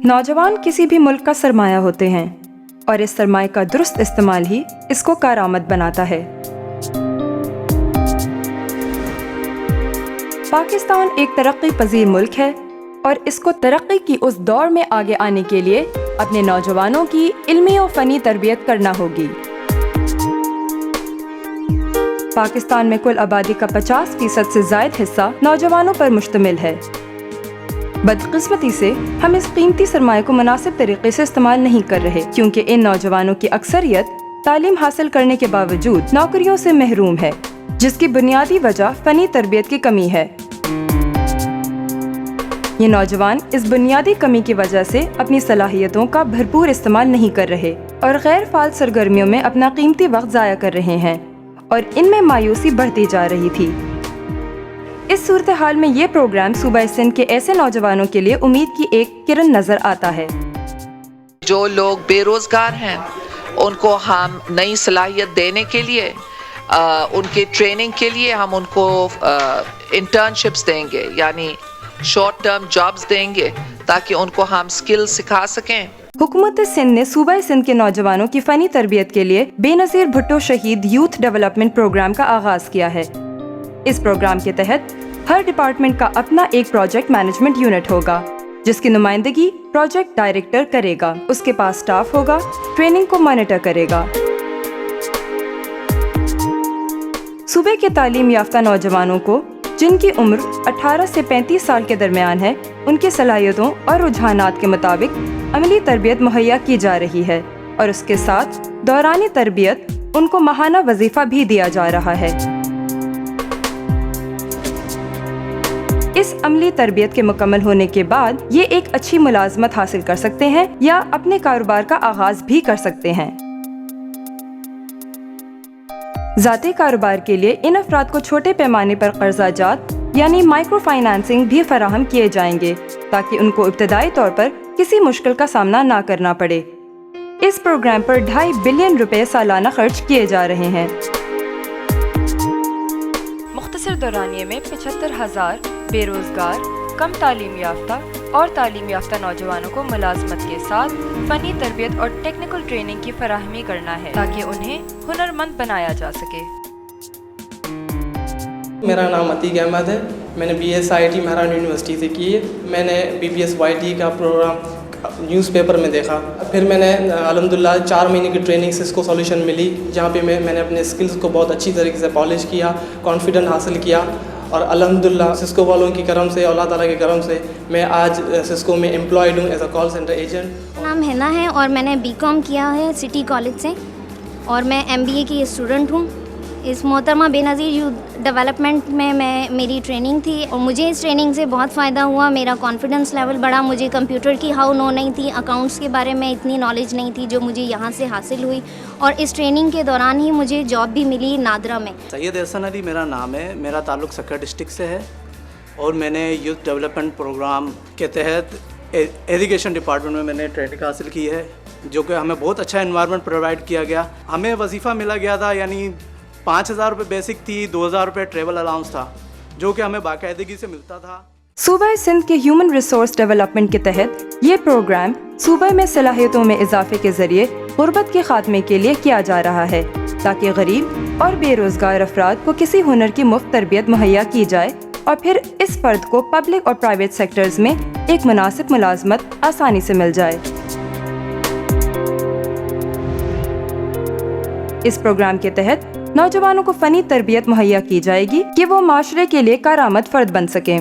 نوجوان کسی بھی ملک کا سرمایہ ہوتے ہیں اور اس سرمایہ کا درست استعمال ہی اس کو کارآمد بناتا ہے۔ پاکستان ایک ترقی پذیر ملک ہے اور اس کو ترقی کی اس دور میں آگے آنے کے لیے اپنے نوجوانوں کی علمی و فنی تربیت کرنا ہوگی۔ پاکستان میں کل آبادی کا 50% سے زائد حصہ نوجوانوں پر مشتمل ہے۔ بدقسمتی سے ہم اس قیمتی سرمایہ کو مناسب طریقے سے استعمال نہیں کر رہے، کیونکہ ان نوجوانوں کی اکثریت تعلیم حاصل کرنے کے باوجود نوکریوں سے محروم ہے، جس کی بنیادی وجہ فنی تربیت کی کمی ہے۔ یہ نوجوان اس بنیادی کمی کی وجہ سے اپنی صلاحیتوں کا بھرپور استعمال نہیں کر رہے اور غیر فعال سرگرمیوں میں اپنا قیمتی وقت ضائع کر رہے ہیں، اور ان میں مایوسی بڑھتی جا رہی تھی۔ اس صورتحال میں یہ پروگرام صوبہ سندھ کے ایسے نوجوانوں کے لیے امید کی ایک کرن نظر آتا ہے۔ جو لوگ بے روزگار ہیں ان کو ہم نئی صلاحیت دینے کے لیے، ان کے ٹریننگ کے لیے ہم ان کو انٹرنشپس دیں گے، یعنی شارٹ ٹرم جابز دیں گے تاکہ ان کو ہم سکل سکھا سکیں۔ حکومت سندھ نے صوبہ سندھ کے نوجوانوں کی فنی تربیت کے لیے بے نظیر بھٹو شہید یوتھ ڈیولپمنٹ پروگرام کا آغاز کیا ہے۔ اس پروگرام کے تحت ہر ڈپارٹمنٹ کا اپنا ایک پروجیکٹ مینجمنٹ یونٹ ہوگا، جس کی نمائندگی پروجیکٹ ڈائریکٹر کرے گا۔ اس کے پاس سٹاف ہوگا، ٹریننگ کو مانیٹر کرے گا۔ صوبے کے تعلیم یافتہ نوجوانوں کو، جن کی عمر 18 سے 35 سال کے درمیان ہے، ان کی صلاحیتوں اور رجحانات کے مطابق عملی تربیت مہیا کی جا رہی ہے، اور اس کے ساتھ دورانی تربیت ان کو ماہانہ وظیفہ بھی دیا جا رہا ہے۔ اس عملی تربیت کے مکمل ہونے کے بعد یہ ایک اچھی ملازمت حاصل کر سکتے ہیں یا اپنے کاروبار کا آغاز بھی کر سکتے ہیں۔ ذاتی کاروبار کے لیے ان افراد کو چھوٹے پیمانے پر قرضہ جات یعنی مائکرو فائنانسنگ بھی فراہم کیے جائیں گے، تاکہ ان کو ابتدائی طور پر کسی مشکل کا سامنا نہ کرنا پڑے۔ اس پروگرام پر 2.5 بلین روپے سالانہ خرچ کیے جا رہے ہیں۔ مختصر دورانیے میں 75,000 بے روزگار، کم تعلیم یافتہ اور تعلیم یافتہ نوجوانوں کو ملازمت کے ساتھ فنی تربیت اور ٹیکنیکل ٹریننگ کی فراہمی کرنا ہے، تاکہ انہیں ہنرمند بنایا جا سکے۔ میرا نام عتیق احمد ہے، میں نے BSIT مہران یونیورسٹی سے کی ہے۔ میں نے BPSYT کا پروگرام نیوز پیپر میں دیکھا، پھر میں نے الحمدللہ 4 مہینے کی ٹریننگ سسکو سولوشن ملی، جہاں پہ میں نے اپنے اسکلز کو بہت اچھی طریقے سے پالش کیا، کانفیڈنٹ حاصل کیا، اور الحمدللہ سسکو والوں کی کرم سے، اللہ تعالیٰ کے کرم سے میں آج سسکو میں امپلائڈ ہوں as a call centre agent. نام ہینا ہے اور میں نے BCom کیا ہے سٹی کالج سے، اور میں MBA کی اسٹوڈنٹ ہوں۔ اس محترمہ بے نظیر یوتھ ڈیولپمنٹ میں میری ٹریننگ تھی، اور مجھے اس ٹریننگ سے بہت فائدہ ہوا۔ میرا کانفیڈنس لیول بڑھا، مجھے کمپیوٹر کی ہاؤ نو نہیں تھی، اکاؤنٹس کے بارے میں اتنی نالج نہیں تھی جو مجھے یہاں سے حاصل ہوئی، اور اس ٹریننگ کے دوران ہی مجھے جاب بھی ملی نادرا میں۔ سید احسن علی میرا نام ہے، میرا تعلق سکر ڈسٹرکٹ سے ہے، اور میں نے یوتھ ڈیولپمنٹ پروگرام کے تحت ایجوکیشن ڈپارٹمنٹ میں میں نے ٹریننگ حاصل کی ہے، جو کہ ہمیں بہت اچھا انوائرمنٹ پرووائڈ کیا گیا۔ ہمیں وظیفہ ملا گیا تھا، یعنی 5,000 روپے بیسک تھی، 2,000 روپے ٹریول الاؤنس تھا، جو کہ ہمیں باقاعدگی سے ملتا تھا۔ صوبہ سندھ کے ہیومن ریسورس ڈیولپمنٹ کے تحت یہ پروگرام صوبہ میں صلاحیتوں میں اضافے کے ذریعے غربت کے خاتمے کے لیے کیا جا رہا ہے، تاکہ غریب اور بے روزگار افراد کو کسی ہنر کی مفت تربیت مہیا کی جائے، اور پھر اس فرد کو پبلک اور پرائیویٹ سیکٹرز میں ایک مناسب ملازمت آسانی سے مل جائے۔ اس پروگرام کے تحت نوجوانوں کو فنی تربیت مہیا کی جائے گی کہ وہ معاشرے کے لیے کارآمد فرد بن سکیں۔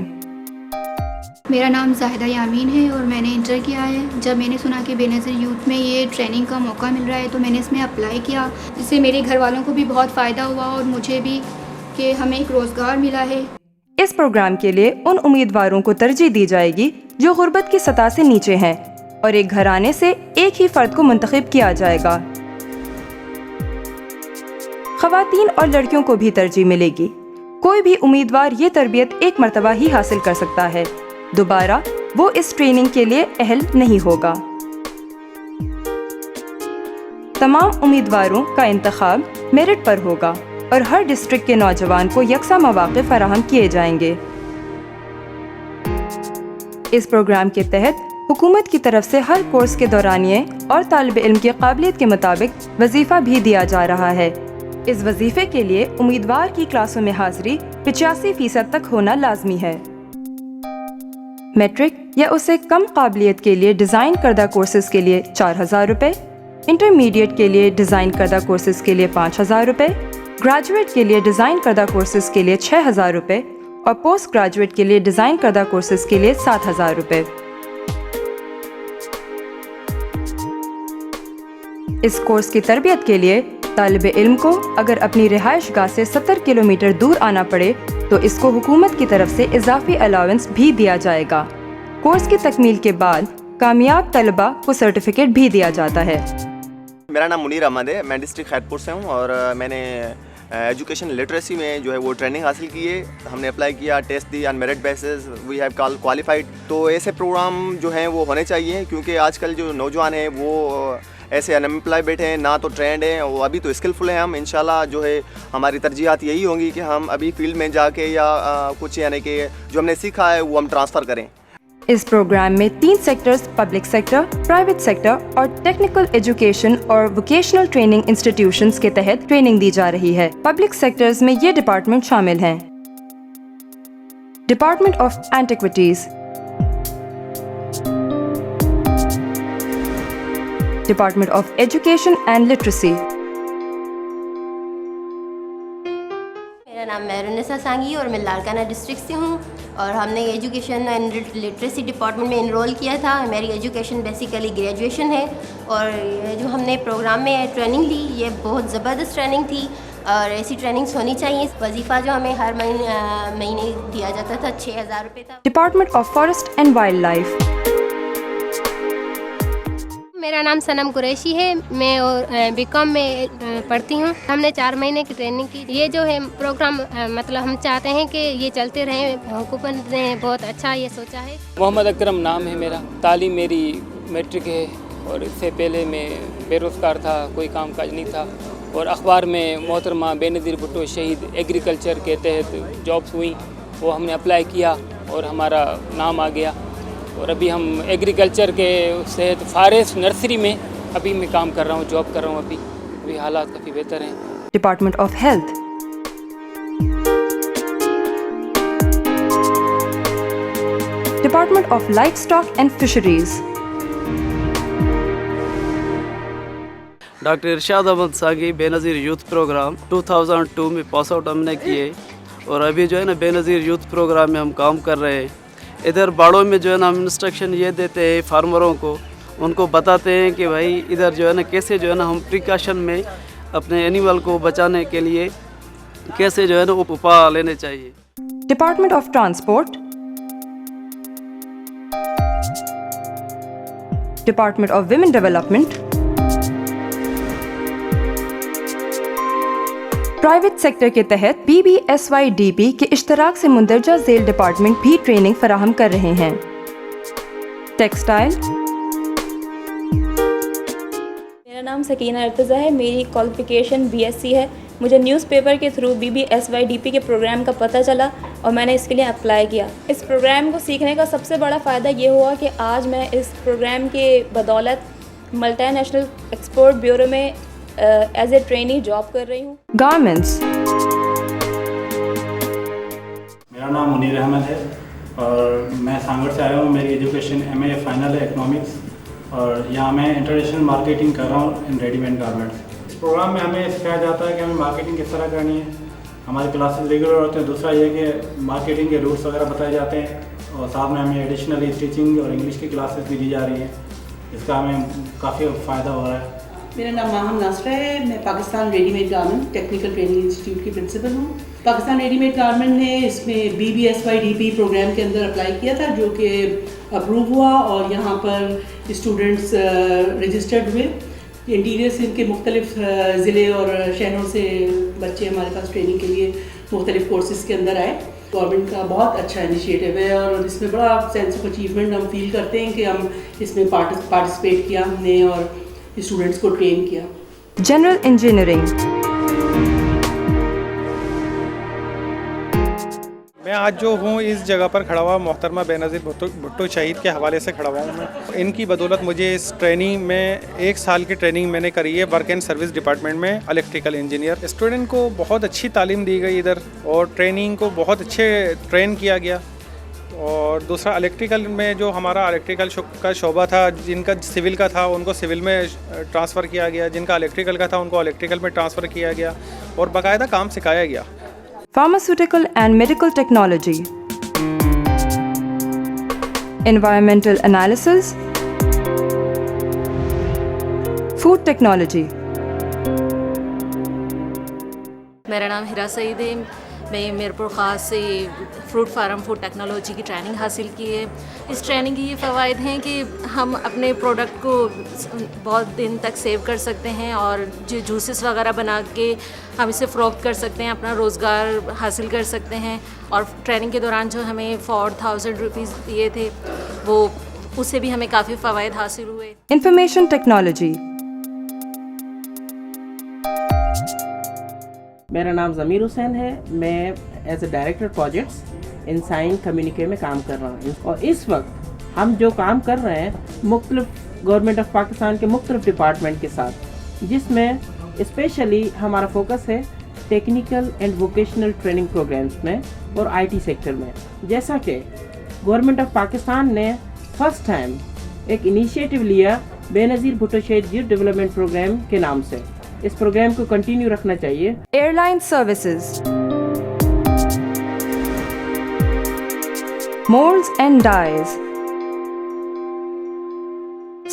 میرا نام زاہدہ یامین ہے اور میں نے انٹر کیا ہے۔ جب میں نے سنا کہ بے نظیر یوتھ میں یہ ٹریننگ کا موقع مل رہا ہے تو میں نے اس میں اپلائی کیا، جس سے میرے گھر والوں کو بھی بہت فائدہ ہوا اور مجھے بھی کہ ہمیں ایک روزگار ملا ہے۔ اس پروگرام کے لیے ان امیدواروں کو ترجیح دی جائے گی جو غربت کی سطح سے نیچے ہیں، اور ایک گھرانے سے ایک ہی فرد کو منتخب کیا جائے گا۔ خواتین اور لڑکیوں کو بھی ترجیح ملے گی۔ کوئی بھی امیدوار یہ تربیت ایک مرتبہ ہی حاصل کر سکتا ہے، دوبارہ وہ اس ٹریننگ کے لیے اہل نہیں ہوگا۔ تمام امیدواروں کا انتخاب میرٹ پر ہوگا، اور ہر ڈسٹرکٹ کے نوجوان کو یکساں مواقع فراہم کیے جائیں گے۔ اس پروگرام کے تحت हुकूमत की तरफ से हर कोर्स के दौरानिए और तालिब इल्म की काबिलियत के मुताबिक वजीफ़ा भी दिया जा रहा है। इस वजीफ़े के लिए उम्मीदवार की क्लासों में हाज़िरी 85% तक होना लाजमी है। मैट्रिक या उससे कम काबिलियत के लिए डिज़ाइन करदा कोर्सेज़ के लिए 4,000 रुपये, इंटरमीडिएट के लिए डिज़ाइन करदा कोर्सेज़ के लिए 5,000 रुपये, ग्रेजुएट के लिए डिज़ाइन करदा कोर्सेज़ के लिए 6,000 रुपये और पोस्ट ग्रेजुएट के लिए डिज़ाइन करदा कोर्सेज़ के लिए 7,000 रुपये। इस कोर्स की तरबियत के लिए तालिब इल्म को अगर अपनी रिहाइश गाह से 70 किलोमीटर दूर आना पड़े तो इसको हुकूमत की तरफ से इजाफी अलाउंस भी दिया जाएगा। कोर्स की तकमील के बाद कामयाब तलबा को सर्टिफिकेट भी दिया जाता है। मेरा नाम मुनीर अहमद है, मैं डिस्ट्रिक्ट खैरपुर से हूँ और मैंने एजुकेशन लिटरेसी में जो है वो ट्रेनिंग हासिल की है। हमने अप्लाई किया, टेस्ट दी, on merit basis we have qualified. तो ऐसे प्रोग्राम जो हैं वो होने चाहिए क्योंकि आजकल जो नौजवान हैं वो ऐसे अनएम्प्लॉयड बैठे हैं, ना तो ट्रेंड हैं, वो अभी तो स्किलफुल हैं। हम इंशाल्लाह जो है हमारी तरजीहात यही होंगी कि हम अभी फील्ड में जाके या कुछ यानी कि जो हमने सीखा है वो हम ट्रांसफ़र करें। इस प्रोग्राम में 3 sectors public sector, private sector और टेक्निकल एजुकेशन और वोकेशनल ट्रेनिंग इंस्टीट्यूशंस के तहत ट्रेनिंग दी जा रही है। पब्लिक सेक्टर्स में ये डिपार्टमेंट शामिल हैं: department of antiquities, department of education and literacy. मेरा नाम मैरुनिसा सांगी और मैं लाड़काना डिस्ट्रिक्ट से हूँ और हमने एजुकेशन एंड लिटरेसी डिपार्टमेंट में इनरोल किया था। मेरी एजुकेशन बेसिकली ग्रेजुएशन है और ये जो हमने प्रोग्राम में ट्रेनिंग ली ये बहुत ज़बरदस्त ट्रेनिंग थी और ऐसी ट्रेनिंग्स होनी चाहिए। वजीफ़ा जो हमें हर महीने दिया जाता था 6,000 रुपये था। Department of forest and wild life. मेरा नाम सनम कुरैशी है, मैं और बीकॉम में पढ़ती हूँ। हमने 4 महीने की ट्रेनिंग की। ये जो है प्रोग्राम मतलब हम चाहते हैं कि ये चलते रहें। हुकूमत ने बहुत अच्छा ये सोचा है। मोहम्मद अकरम नाम है मेरा। तालीम मेरी मैट्रिक है और इससे पहले मैं बेरोज़गार था, कोई काम काज नहीं था और अखबार में मोहतरमा बेनज़ीर भुट्टो शहीद एग्रीकल्चर के तहत जॉब्स हुई, वो हमने अप्लाई किया और हमारा नाम आ गया और अभी हम एग्रीकल्चर के तहत फॉरेस्ट नर्सरी में अभी मैं काम कर रहा हूँ, जॉब कर रहा हूँ। अभी हालात काफ़ी बेहतर हैं। Department of health, department of life stock and fisheries. Doctor Irshad Ahmed Sagi Benazir youth program 2002 में पास आउट हमने किए और अभी जो है ना बेनज़ीर यूथ प्रोग्राम में हम काम कर रहे हैं। इधर बाड़ों में जो है ना हम इंस्ट्रक्शन ये देते हैं फार्मरों को, उनको बताते हैं कि भाई इधर जो है ना कैसे जो है ना हम प्रिकॉशन में अपने एनिमल को बचाने के लिए कैसे जो है ना उपाय लेने चाहिए। Department of transport, department of women development, private sector के तहत BBSYDP के इश्तराक से मुंदरजा झेल डिपार्टमेंट भी ट्रेनिंग फराहम कर रहे हैं। टेक्सटाइल। मेरा नाम सकीना अर्तज़ा है, मेरी क्वालिफ़िकेशन BSc है। मुझे न्यूज़पेपर के थ्रू BBSYDP के प्रोग्राम का पता चला और मैंने इसके लिए अप्लाई किया। इस प्रोग्राम को सीखने का सबसे बड़ा फ़ायदा ये हुआ कि आज मैं इस प्रोग्राम के बदौलत मल्टीनेशनल एक्सपोर्ट ब्यूरो में एज ए ट्रेनी जॉब कर रही हूँ। गारमेंट्स। मेरा नाम मुनीर अहमद है और मैं सांगड़ से आया हूँ। मेरी एजुकेशन MA फाइनल है इकोनॉमिक्स और यहाँ मैं इंटरनेशनल मार्केटिंग कर रहा हूँ इन रेडीमेड गारमेंट्स। इस प्रोग्राम में हमें सिखाया जाता है कि हमें मार्केटिंग किस तरह करनी है। हमारे क्लासेस रेगुलर होते हैं। दूसरा ये कि मार्केटिंग के रूल्स वगैरह बताए जाते हैं और साथ में हमें एडिशनली स्टिचिंग और इंग्लिश की क्लासेस भी दी जा रही हैं। इसका हमें काफ़ी फ़ायदा हो रहा है। मेरा नाम माहम नासरा है, मैं Pakistan readymade garment technical training institute की प्रिंसिपल हूँ। पाकिस्तान रेडीमेड गारमेंट ने इसमें BBSYDP प्रोग्राम के अंदर अप्लाई किया था जो कि अप्रूव हुआ और यहाँ पर स्टूडेंट्स रजिस्टर्ड हुए। इंटीरियर से इनके मुख्तलिफ ज़िले और शहरों से बच्चे हमारे पास ट्रेनिंग के लिए मुख्तलिफ कोर्सेज़ के अंदर आए। गवर्नमेंट का बहुत अच्छा इनिशिएटिव है और इसमें बड़ा सेंस ऑफ अचीवमेंट हम फील करते हैं कि हम इसमें पार्टिसिपेट किया हमने और स्टूडेंट्स को ट्रेन किया। General engineering. मैं आज जो हूँ इस जगह पर खड़ा हुआ मोहतरमा बेनज़ीर भुट्टो शहीद के हवाले से खड़ा हुआ हूँ मैं। इनकी बदौलत मुझे इस ट्रेनिंग में 1 साल की ट्रेनिंग मैंने करी है वर्क एंड सर्विस डिपार्टमेंट में इलेक्ट्रिकल इंजीनियर। स्टूडेंट को बहुत अच्छी तालीम दी गई इधर और ट्रेनिंग को बहुत अच्छे ट्रेन किया गया। और दूसरा इलेक्ट्रिकल में जो हमारा इलेक्ट्रिकल का शोबा था, जिनका सिविल का था उनको सिविल में ट्रांसफ़र किया गया, जिनका इलेक्ट्रिकल का था उनको इलेक्ट्रिकल में ट्रांसफ़र किया गया और बाकायदा काम सिखाया गया। Pharmaceutical and medical technology, environmental analysis, food technology. मेरा नाम हिरा सईद है। मैं मीरपुर ख़ास से फ्रूट फार्म फूड टेक्नोलॉजी की ट्रेनिंग हासिल की है। इस ट्रेनिंग के ये फ़वाइद हैं कि हम अपने प्रोडक्ट को बहुत दिन तक सेव कर सकते हैं और जो जूसेस वगैरह बना के हम इसे फ़रोख्त कर सकते हैं, अपना रोज़गार हासिल कर सकते हैं। और ट्रेनिंग के दौरान जो हमें 4000 रुपीज़ दिए थे वो उससे भी हमें काफ़ी फ़वाइद हासिल हुए। Information technology. मेरा नाम ज़मीर हुसैन है। मैं as a director projects in साइन कम्युनिके में काम कर रहा हूँ और इस वक्त हम जो काम कर रहे हैं मुख्तलिफ गवर्नमेंट ऑफ पाकिस्तान के मुख्तलिफ डिपार्टमेंट के साथ, जिसमें स्पेशली हमारा फोकस है technical and vocational training programmes में और आईटी सेक्टर में। जैसा कि गवर्नमेंट ऑफ पाकिस्तान ने फर्स्ट टाइम एक इनिशिएटिव लिया बेनज़ीर भुट्टो शहीद यूथ डेवलपमेंट प्रोग्राम के नाम से, इस प्रोग्राम को कंटिन्यू रखना चाहिए। Airline services, molds and dyes,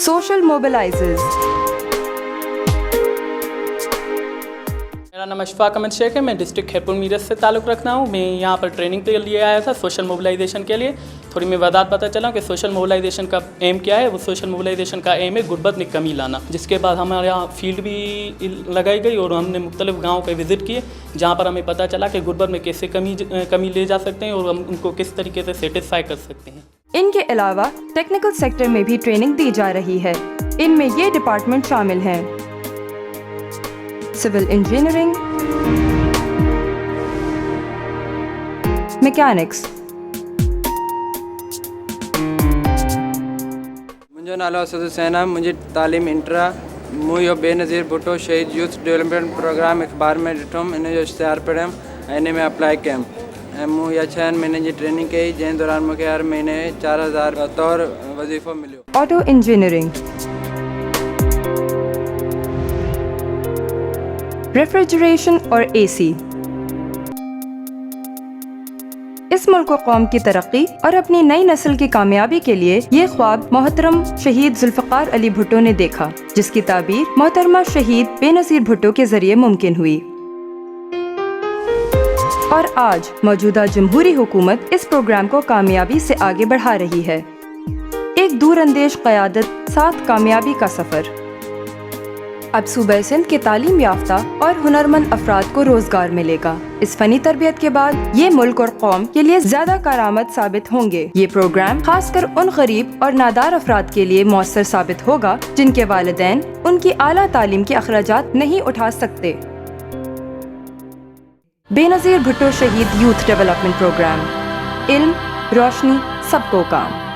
social mobilizers. मेरा नाम अशफाक अहमद शेख है। मैं डिस्ट्रिक्ट खैरपुर मीरठ से ताल्लुक़ रखता हूँ। मैं यहाँ पर ट्रेनिंग के लिए आया था सोशल मोबिलाइजेशन के लिए। थोड़ी मैं वजाहत पता चला कि सोशल मोबिलाइजेशन का एम क्या है। वो सोशल मोबिलाइजेशन का एम है गुर्बत में कमी लाना, जिसके बाद हमारे यहाँ फील्ड भी लगाई गई और हमने मुख्तलिफ गाँव के विज़िट किए, जहाँ पर हमें पता चला कि गुर्बत में कैसे कमी ले जा सकते हैं और हम उनको किस तरीके से सेटिस्फाई कर सकते हैं। इनके अलावा टेक्निकल सेक्टर में भी ट्रेनिंग दी जा रही है। इनमें ये डिपार्टमेंट शामिल हैं: सिविल इंजीनियरिंग, मैकेनिक्स। मुंहिंजो नालो असद हुसैन आहे। मुंहिंजी तालीम इंटरा मूं इहो बेनज़ीर भुट्टो शहीद यूथ डेवलपमेंट प्रोग्राम अख़बार में ॾिठुमि, इन जो इश्तिहार पढ़ियुमि ऐं इन में अप्लाई कयुमि ऐं मूं इहा 6 महीने जी ट्रेनिंग कई, जंहिं दौरान मूंखे हर महीने 4000 तौरु वज़ीफ़ो मिलियो। ऑटो इंजीनियरिंग, रेफ्रिजरेशन और एसी। इस मुल्क व कौम की तरक्की और अपनी नई नस्ल की कामयाबी के लिए ये ख्वाब मोहतरम शहीद जुल्फ़िकार अली भुट्टो ने देखा, जिसकी ताबीर मोहतरमा शहीद बेनज़ीर भुट्टो के जरिए मुमकिन हुई। और आज मौजूदा जमहूरी हुकूमत इस प्रोग्राम को कामयाबी से आगे बढ़ा रही है। एक दूरअंदेश क़यादत, साथ कामयाबी का सफ़र। अब सूबे सिंध के तालीम याफ्ता और हुनरमंद अफराद को रोजगार मिलेगा। इस फनी तरबियत के बाद ये मुल्क और कौम के लिए ज्यादा कारआमद साबित होंगे। ये प्रोग्राम खासकर उन गरीब और नादार अफराद के लिए मौसर साबित होगा जिनके वालिदैन उनकी आला तालीम के अखराजात नहीं उठा सकते। बेनज़ीर भुट्टो शहीद यूथ डेवलपमेंट प्रोग्राम, इल्म, रोशनी, सबको काम।